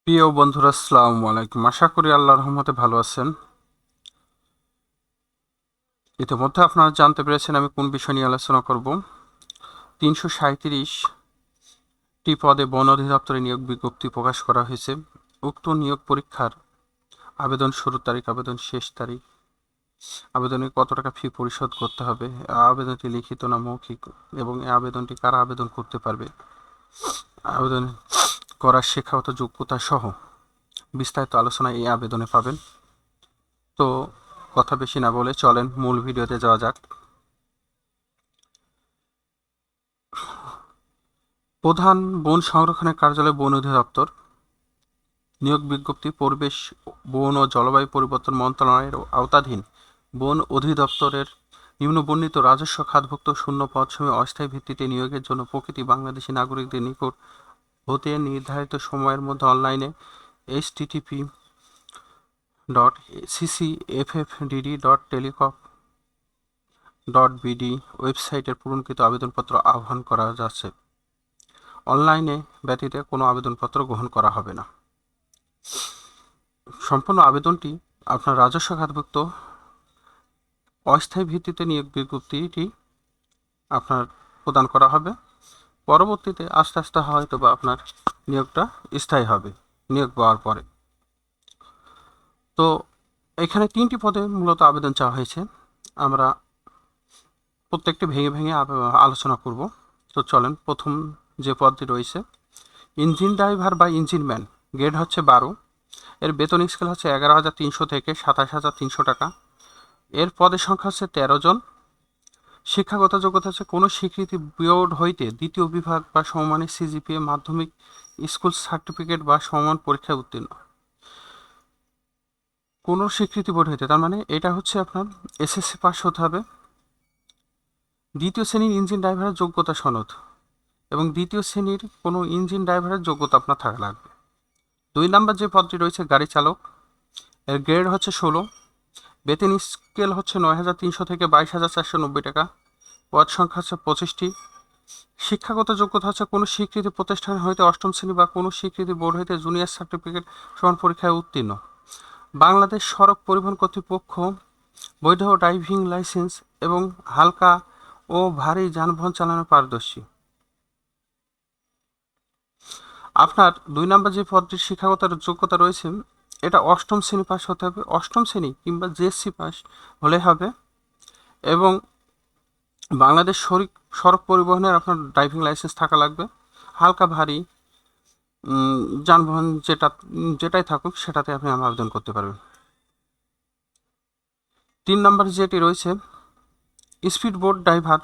প্রিয় বন্ধুরা, আসসালামু আলাইকুম। আশা করি আল্লাহর রহমতে ভালো আছেন। ইতিমধ্যে আপনারা জানতে পেরেছেন আমি কোন বিষয় নিয়ে আলোচনা করব। ৩৩৭টি পদে বন অধিদপ্তরে নিয়োগ বিজ্ঞপ্তি প্রকাশ করা হয়েছে। উক্ত নিয়োগ পরীক্ষার আবেদন শুরুর তারিখ, আবেদন শেষ তারিখ, আবেদনে কত টাকা ফি পরিশোধ করতে হবে, আবেদনটি লিখিত না মৌখিক, এবং এই আবেদনটি কারা আবেদন করতে পারবে, আবেদন করার শিক্ষাগত যোগ্যতা সহ বিস্তারিত আলোচনা এই আবেদনে পাবেন। তো কথা বেশি না বলে চলেন মূল ভিডিওতে যাওয়া যাক। প্রধান বন সংরক্ষণের কার্যালয় বন অধিদপ্তর। নিয়োগ বিজ্ঞপ্তি পরিবেশ, বন ও জলবায়ু পরিবর্তন মন্ত্রণালয়ের আওতাধীন বন অধিদপ্তরের নিম্নবর্ণিত রাজস্ব খাতভুক্ত শূন্য পদসমূহে অস্থায়ী ভিত্তিতে নিয়োগের জন্য প্রকৃতি বাংলাদেশি নাগরিকদের নিকট হতে নির্ধারিত সময়ের মধ্যে অনলাইনে http://ccffdd.telecom.bd ওয়েবসাইটের পূরণকৃত আবেদনপত্র আহ্বান করা যাচ্ছে। অনলাইনে ব্যতীত কোনো আবেদনপত্র গ্রহণ করা হবে না। সম্পূর্ণ আবেদনটি আপনার রাজস্ব খাতভুক্ত অস্থায়ী ভিত্তিতে নিয়োগ বিজ্ঞপ্তিটি আপনার প্রদান করা হবে। পরবর্তীতে আস্তে আস্তে হয়তো বা আপনার নিয়োগটা স্থায়ী হবে নিয়োগ পাওয়ার পরে। তো এখানে 3টি পদে মূলত আবেদন চাওয়া হয়েছে। আমরা প্রত্যেকটি ভেঙে ভেঙে আলোচনা করব। তো চলেন, প্রথম যে পদটি রয়েছে ইঞ্জিন ড্রাইভার বা ইঞ্জিনম্যান, গ্রেড হচ্ছে 12, এর বেতন স্কেল হচ্ছে 11,300 থেকে 27,300 টাকা। এর পদের সংখ্যা হচ্ছে 13 জন। শিক্ষাগত যোগ্যতা হচ্ছে কোনো স্বীকৃতি বোর্ড হইতে দ্বিতীয় বিভাগ বা সমমানের সিজিপিএ, মাধ্যমিক স্কুল সার্টিফিকেট বা সমমান পরীক্ষায় উত্তীর্ণ। কোনো স্বীকৃতি বোর্ড হইতে, তার মানে এটা হচ্ছে আপনার এসএসসি পাস হতে হবে। দ্বিতীয় শ্রেণীর ইঞ্জিন ড্রাইভারের যোগ্যতা সনদ এবং দ্বিতীয় শ্রেণীর কোনো ইঞ্জিন ড্রাইভারের যোগ্যতা আপনার থাকা লাগবে। 2 নম্বর যে পদটি রয়েছে গাড়ি চালক, এর গ্রেড হচ্ছে 16, বেতন স্কেল হচ্ছে 9,300 থেকে 22,490 টাকা। পদ সংখ্যা হচ্ছে 25টি। শিক্ষাগত যোগ্যতা হচ্ছে কোনো স্বীকৃতি প্রতিষ্ঠান হইতে অষ্টম শ্রেণী বা কোনো স্বীকৃতি বোর্ড হইতে জুনিয়র সার্টিফিকেট সমান পরীক্ষায় উত্তীর্ণ। বাংলাদেশ সড়ক পরিবহন কর্তৃপক্ষ বৈধ ড্রাইভিং লাইসেন্স এবং হালকা ও ভারী যানবাহন চালানোর পারদর্শী। আপনার 2 নম্বর যে পদটির শিক্ষাগত যোগ্যতা রয়েছে এটা অষ্টম শ্রেণী পাস হতে হবে, অষ্টম শ্রেণী কিংবা জেএসসি পাস হলে হবে। এবং বাংলাদেশ সড়ক পরিবহনের আপনার ড্রাইভিং লাইসেন্স থাকা লাগবে। হালকা ভারী যানবাহন যেটাই থাকুক সেটাতে আপনি আবেদন করতে পারবেন। 3 নম্বর যেটি রয়েছে স্পিড বোট ড্রাইভার,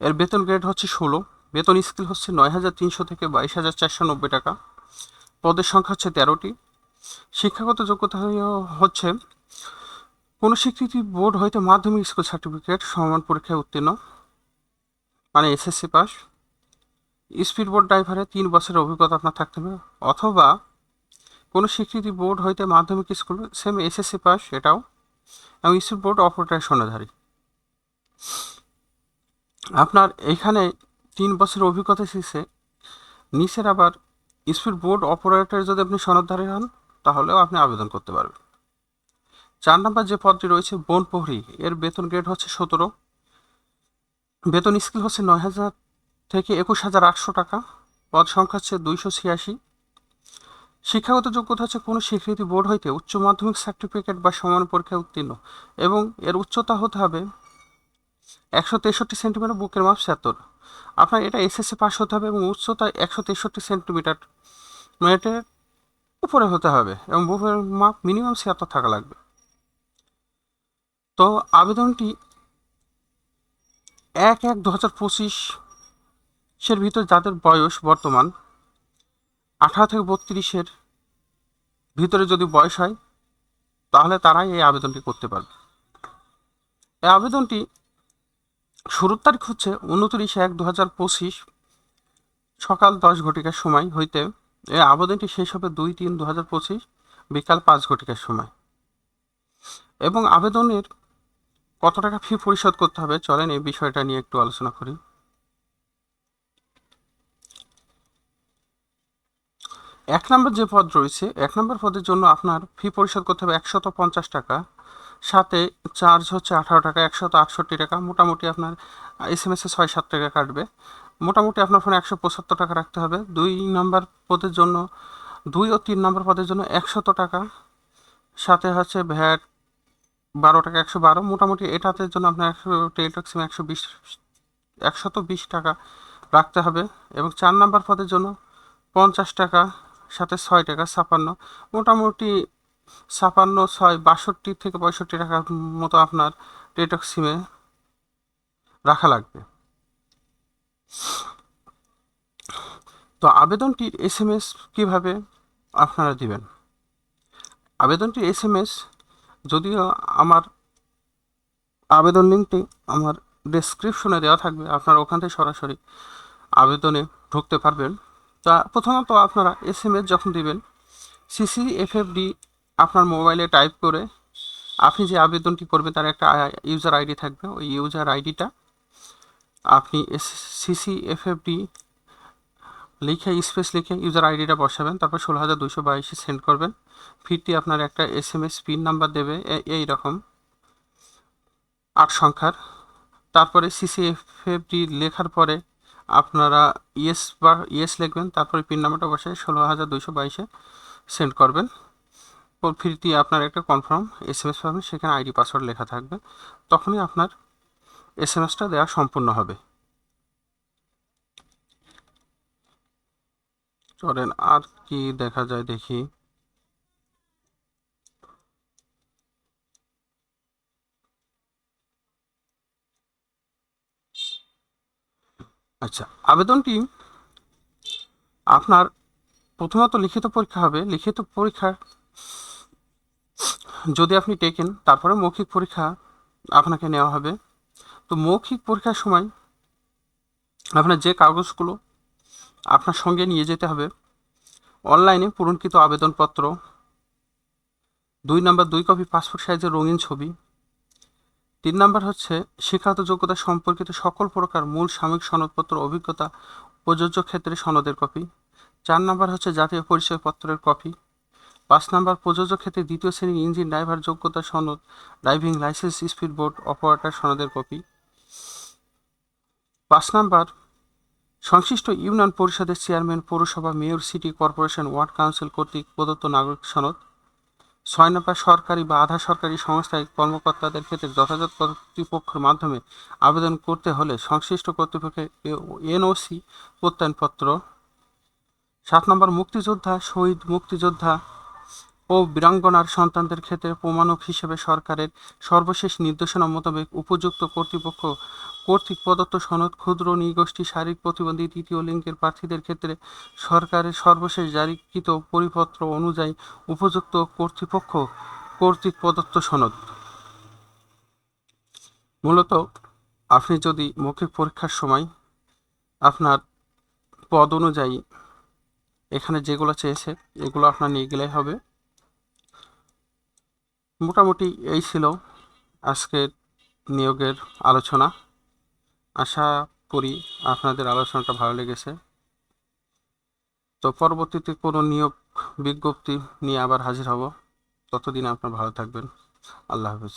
এর বেতন গ্রেড হচ্ছে 16, বেতন স্কেল হচ্ছে 9,300 থেকে 22,490 টাকা। পদের সংখ্যা হচ্ছে 13টি। শিক্ষাগত যোগ্যতা হচ্ছে কোনো স্বীকৃতি বোর্ড হইতে মাধ্যমিক স্কুল সার্টিফিকেট সমমান পরীক্ষায় উত্তীর্ণ, মানে এসএসসি পাস। স্পিড বোট ড্রাইভারে 3 বছরের অভিজ্ঞতা আপনার থাকতে হবে, অথবা কোনো স্বীকৃতি বোর্ড হইতে মাধ্যমিক স্কুল সেম এসএসসি পাস এটাও, এবং স্পিড বোট অপারেটর সনদধারী। আপনার এখানে 3 বছরের অভিজ্ঞতা শেষে নিচের আবার স্পিড বোট অপারেটর যদি আপনি সনদধারী হন তাহলেও আপনি আবেদন করতে পারবেন। 4 নম্বর যে পদটি রয়েছে বন প্রহরী, এর বেতন গ্রেড হচ্ছে 17, বেতন স্কেল হচ্ছে 9,000 থেকে 21,800 টাকা। পদ সংখ্যা হচ্ছে 286। শিক্ষাগত যোগ্যতা হচ্ছে কোনো স্বীকৃতি বোর্ড হইতে উচ্চ মাধ্যমিক সার্টিফিকেট বা সমান পরীক্ষায় উত্তীর্ণ, এবং এর উচ্চতা হতে হবে 163 সেন্টিমিটার, বুকের মাপ 76। আপনার এটা এসএসসি পাস হতে হবে এবং উচ্চতা 163 সেন্টিমিটার মেয়েটের উপরে হতে হবে, এবং বুকের মাপ মিনিমাম 76 থাকা লাগবে। তো আবেদনটি 1/1/2025 ভিতর যাদের বয়স বর্তমান 18 থেকে 32-এর ভিতরে যদি বয়স হয় তাহলে তারাই এই আবেদনটি করতে পারবে। এই আবেদনটি শুরুর তারিখ হচ্ছে 29/1/2025 সকাল 10 ঘটিকার সময় হইতে এই আবেদনটি শেষ হবে 2/3/2025 বিকাল 5 ঘটিকার সময়। এবং আবেদনের কত টাকা ফি পরিশোধ করতে হবে চলেন এই বিষয়টা নিয়ে একটু আলোচনা করি। এক নম্বর যে পদ রয়েছে, এক নম্বর পদের জন্য আপনার ফি পরিশোধ করতে হবে 150 টাকা, সাথে চার্জ হচ্ছে 18 টাকা, 168 টাকা। মোটামুটি আপনার SMS-এ 6-7 টাকা কাটবে। মোটামুটি আপনার ফোনে 175 টাকা রাখতে হবে। 2 নম্বর পদের জন্য, 2 ও 3 নম্বর পদের জন্য 100 টাকা, সাথে হচ্ছে ভ্যাট 12 টাকা, 112। মোটামুটি এটাতে জন্য আপনার টেলিটক সিমে 120 টাকা রাখতে হবে। এবং 4 নম্বর পদের জন্য 50 টাকা, সাথে 6 টাকা, 56। মোটামুটি 56, 6, 62 থেকে 65 টাকার মতো আপনার টেলিটক সিমে রাখা লাগবে। তো আবেদনটির SMS কিভাবে আপনারা দিবেন? আবেদনটির SMS যদিও আমার আবেদন লিঙ্কটি আমার ডেসক্রিপশনে দেওয়া থাকবে, আপনারা ওখান থেকে সরাসরি আবেদনে ঢুকতে পারবেন। তা প্রথমত আপনারা SMS যখন দিবেন, CCFFD আপনার মোবাইলে টাইপ করে আপনি যে আবেদনটি করবেন তার একটা ইউজার আইডি থাকবে। ওই ইউজার আইডিটা আপনি CCFFD লিখে, স্পেস লিখে ইউজার আইডিটা বসাবেন, তারপর 16,222 সেন্ড করবেন। ফিরতি আপনার একটা SMS পিন নাম্বার দেবে এই রকম 8 সংখ্যার। তারপরে CCFFD লেখার পরে আপনারা ইয়েস লিখবেন, তারপরে পিন নাম্বারটা বসে 16,222 সেন্ড করবেন। ফিরতি আপনার একটা কনফার্ম SMS পাবেন, সেখানে আইডি পাসওয়ার্ড লেখা থাকবে। তখনই আপনার SMSটা দেওয়া সম্পূর্ণ হবে। চলেন আর কি দেখা যায় দেখি। আচ্ছা, আবেদনটি আপনার প্রথমত লিখিত পরীক্ষা হবে। লিখিত পরীক্ষা যদি আপনি টেকেন, তারপরে মৌখিক পরীক্ষা আপনাকে নেওয়া হবে। তো মৌখিক পরীক্ষার সময় আপনার যে কাগজগুলো আপনার সঙ্গে নিয়ে যেতে হবে: অনলাইনে পূরণকৃত আবেদনপত্র, 2 নম্বর 2 কপি পাসপোর্ট সাইজের রঙিন ছবি, 3 নম্বর হচ্ছে শিক্ষাগত যোগ্যতা সম্পর্কিত সকল প্রকার মূল সাময়িক সনদপত্র, অভিজ্ঞতা প্রযোজ্য ক্ষেত্রে সনদের কপি, 4 নম্বর হচ্ছে জাতীয় পরিচয়পত্রের কপি, 5 নম্বর প্রযোজ্য ক্ষেত্রে 2য় শ্রেণীর ইঞ্জিন ড্রাইভার যোগ্যতা সনদ, driving licence, speed boat operator সনদের কপি, 5 নম্বর সংশ্লিষ্ট ইউনিয়ন পরিষদের চেয়ারম্যান, পৌরসভা, mayor, city corporation, word council কর্তৃক প্রদত্ত নাগরিক সনদ, 6 নম্বর সরকারি বা আধা সরকারি সংস্থায় কর্মকর্তাদের ক্ষেত্রে যথাযথ কর্তৃপক্ষের মাধ্যমে আবেদন করতে হলে সংশ্লিষ্ট কর্তৃপক্ষের NOC প্রত্যয়নপত্র, 7 নম্বর মুক্তিযোদ্ধা, শহীদ, মুক্তিযোদ্ধা ও বীরাঙ্গনার সন্তানদের ক্ষেত্রে প্রমাণক হিসেবে সরকারের সর্বশেষ নির্দেশনা মোতাবেক উপযুক্ত কর্তৃপক্ষ কর্তৃক প্রদত্ত সনদ, ক্ষুদ্র নৃগোষ্ঠী, শারীরিক প্রতিবন্ধী, তৃতীয় লিঙ্গের প্রার্থীদের ক্ষেত্রে সরকারের সর্বশেষ জারিকৃত পরিপত্র অনুযায়ী উপযুক্ত কর্তৃপক্ষ কর্তৃক প্রদত্ত সনদ। মূলত আপনি যদি মৌখিক পরীক্ষার সময় আপনার পদ অনুযায়ী এখানে যেগুলো চেয়েছে এগুলো আপনার নিয়ে গেলেই হবে। মোটামুটি এই ছিল আজকের নিয়োগের আলোচনা। আশা করি আপনাদের আলোচনাটা ভালো লেগেছে। তো পরবর্তীতে কোনো নিয়োগ বিজ্ঞপ্তি নিয়ে আবার হাজির হব। ততদিন আপনারা ভালো থাকবেন। আল্লাহ হাফেজ।